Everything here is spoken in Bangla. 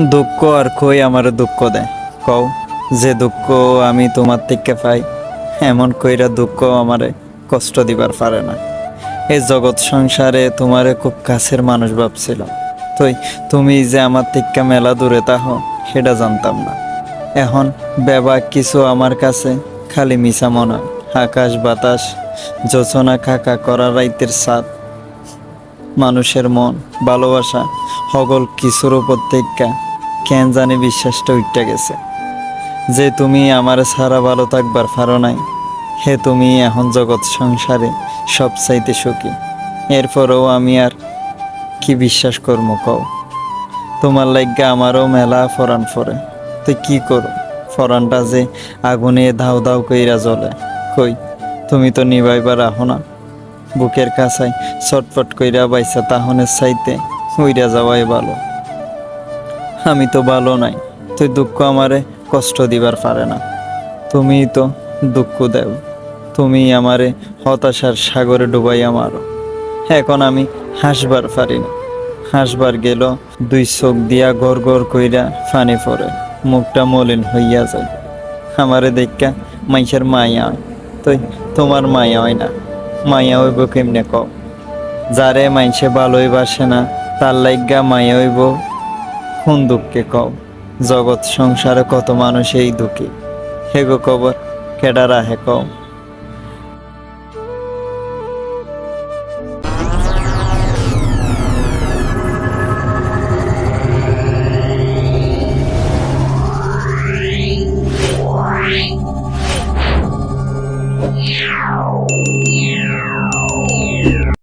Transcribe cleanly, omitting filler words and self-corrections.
দুঃখ আর কই আমার দুঃখ দেয় কও। যে দুঃখ আমি তোমার থেকে পাই এমন কইরা দুঃখ আমারে কষ্ট দিবার পারে না। এই জগৎ সংসারে তোমারে খুব কাছের মানুষ ভাবছিলাম। তুই তুমি যে আমার থেকে মেলা দূরে তাহো সেটা জানতাম না। এখন বেবা কিছু আমার কাছে খালি মিছা মনে হয়। আকাশ বাতাস যোচনা খাকা করা রাইতের সাথ মানুষের মন ভালোবাসা সকল কিছুর উপর থেকে কেন জানি বিশ্বাসটা উঠতে গেছে যে তুমি আমার সারা ভালো থাকবার পারো নাই। হে তুমি এখন জগৎ সংসারে সব চাইতে সুখী। এরপরেও আমি আর কি বিশ্বাস করবো কও। তোমার লাইগা আমারও মেলা ফরান ফরে। তুই কি করো ফরানটা যে আগুনে ধাউ ধাউ কইরা জ্বলে। কই তুমি তো নিবাইবার রাখো না। বুকের কাছায় ছটফট কইরা বাইসা তাহনের চাইতে উইরা যাওয়াই ভালো। আমি তো ভালো নাই, তুই দুঃখ আমারে কষ্ট দিবার পারে না। তুমি তো দুঃখ দেও, তুমি আমারে হতাশার সাগরে ডুবাইয়া মারো। এখন আমি হাসবার পারি না। হাসবার গেল দুই চোখ দিয়া গড় গড় কইরা ফানি পড়ে, মুখটা মলিন হইয়া যায়। আমারে দেখা মাইসের মায়া হয়, তুই তোমার মায়া হয় না। মায়া হইব কেমনে কও। যারে মাইসে ভালোই বাসে না তার লাইগা মায়া হইব কোন দুঃখে কও। জগৎ সংসারে কত মানুষ এই দুঃখী, হেগো কবর কেডা রাহে কও।